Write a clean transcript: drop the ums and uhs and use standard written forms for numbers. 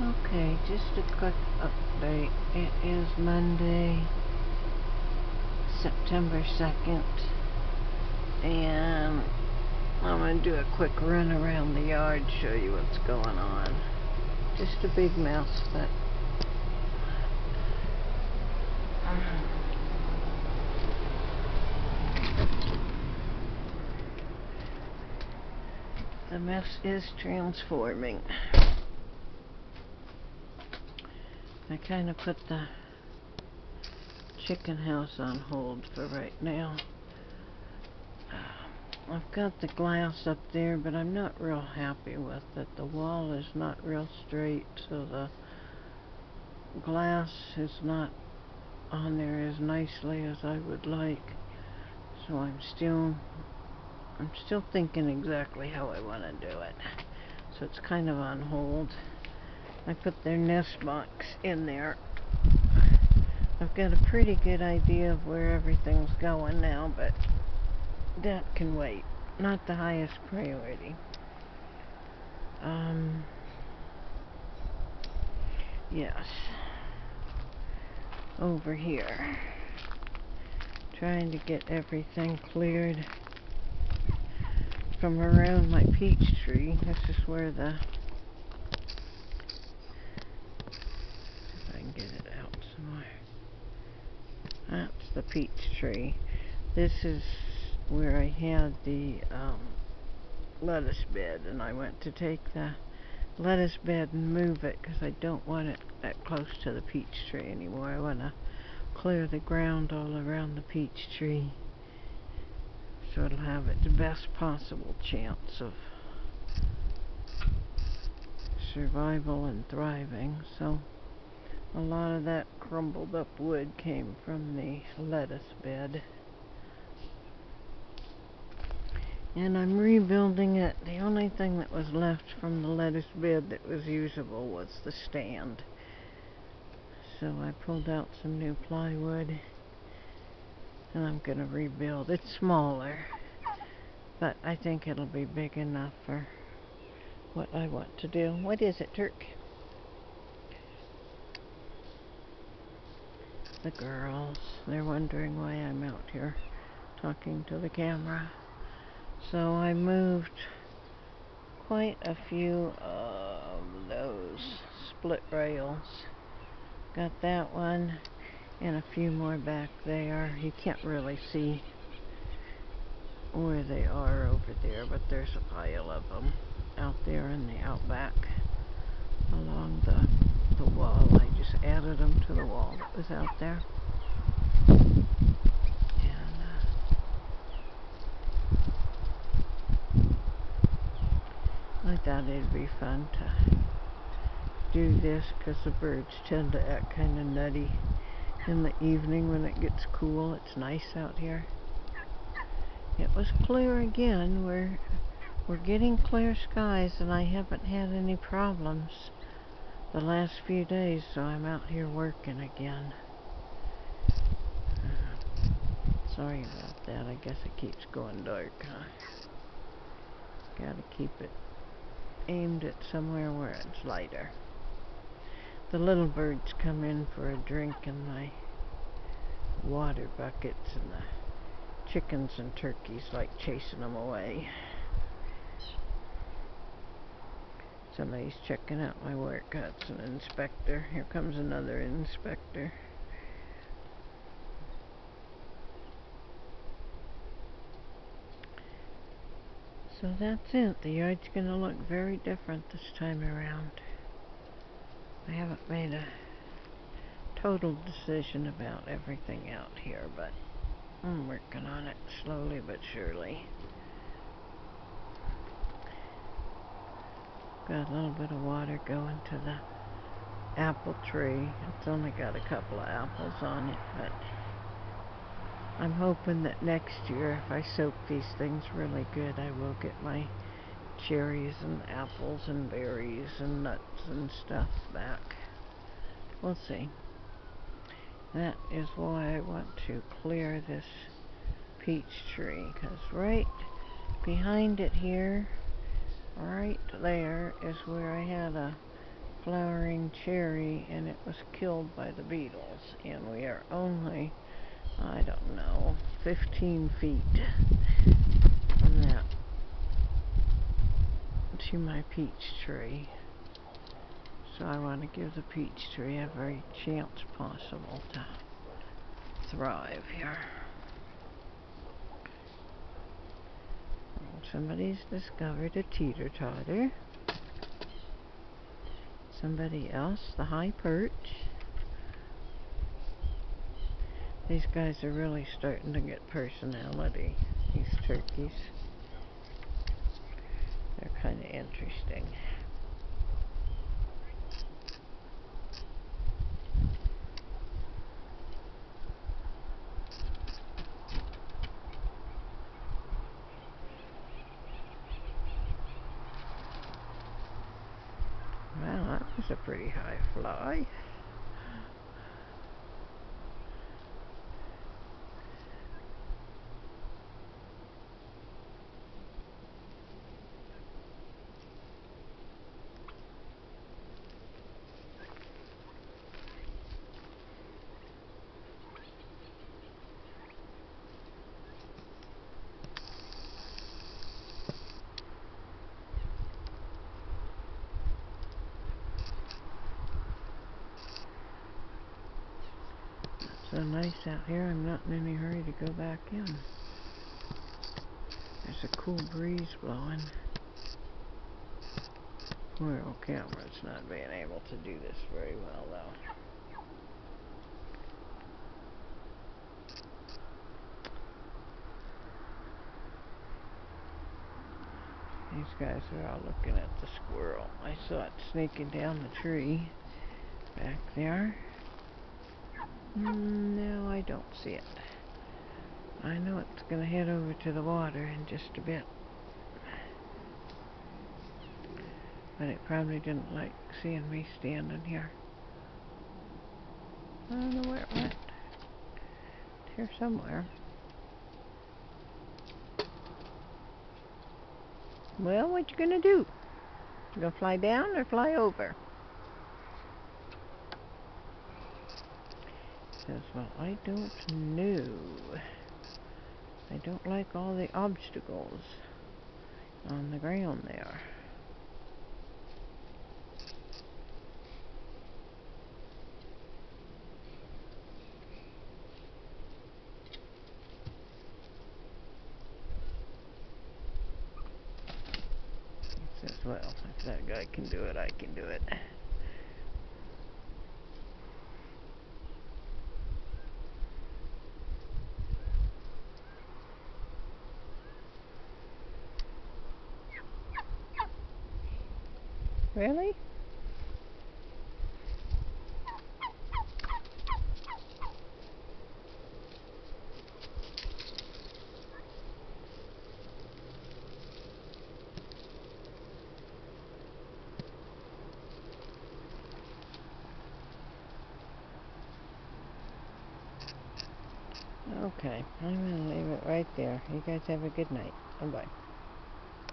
Okay, just a quick update. It is Monday, September 2nd, and I'm going to do a quick run around the yard, show you what's going on. Just a big mess, but the mess is transforming. I kind of put the chicken house on hold for right now. I've got the glass up there, but I'm not real happy with it. The wall is not real straight, so the glass is not on there as nicely as I would like. So I'm still thinking exactly how I want to do it. So it's kind of on hold. I put their nest box in there. I've got a pretty good idea of where everything's going now, but that can wait. Not the highest priority. Yes. Over here. Trying to get everything cleared from around my peach tree. This is where the... if I can get it out somewhere. That's the peach tree. This is where I had the lettuce bed, and I went to take the lettuce bed and move it because I don't want it that close to the peach tree anymore. I want to clear the ground all around the peach tree so it'll have its best possible chance of survival and thriving. So a lot of that crumbled up wood came from the lettuce bed. And I'm rebuilding it. The only thing that was left from the lettuce bed that was usable was the stand. So I pulled out some new plywood and I'm going to rebuild. It's smaller, but I think it'll be big enough for what I want to do. What is it, Turk? The girls, they're wondering why I'm out here talking to the camera. So I moved quite a few of those split rails. Got that one and a few more back there. You can't really see where they are over there, but there's a pile of them out there in the outback along the wall. I just added them to the wall that was out there. I thought it'd be fun to do this because the birds tend to act kind of nutty in the evening when it gets cool. It's nice out here. It was clear again. We're getting clear skies, and I haven't had any problems the last few days, so I'm out here working again. Sorry about that. I guess it keeps going dark, huh? Gotta keep it aimed at somewhere where it's lighter. The little birds come in for a drink in my water buckets, and the chickens and turkeys like chasing them away. Somebody's checking out my work. That's an inspector. Here comes another inspector. So that's it. The yard's going to look very different this time around. I haven't made a total decision about everything out here, but I'm working on it slowly but surely. Got a little bit of water going to the apple tree. It's only got a couple of apples on it, but I'm hoping that next year, if I soak these things really good, I will get my cherries and apples and berries and nuts and stuff back. We'll see. That is why I want to clear this peach tree, because right behind it here, right there, is where I had a flowering cherry, and it was killed by the beetles. And we are only, I don't know, 15 feet from that to my peach tree. So I want to give the peach tree every chance possible to thrive here. Well, somebody's discovered a teeter-totter. Somebody else, the high perch. These guys are really starting to get personality, these turkeys. They're kind of interesting. Well, that was a pretty high fly. So nice out here, I'm not in any hurry to go back in. There's a cool breeze blowing. Poor old camera's not being able to do this very well though. These guys are all looking at the squirrel. I saw it sneaking down the tree back there. No, I don't see it. I know it's going to head over to the water in just a bit. But it probably didn't like seeing me standing here. I don't know where it went. It's here somewhere. Well, what you gonna do? You gonna fly down or fly over? Says, well, I don't know. I don't like all the obstacles on the ground there. He says, well, if that guy can do it, I can do it. Really? Okay, I'm going to leave it right there. You guys have a good night. Bye-bye.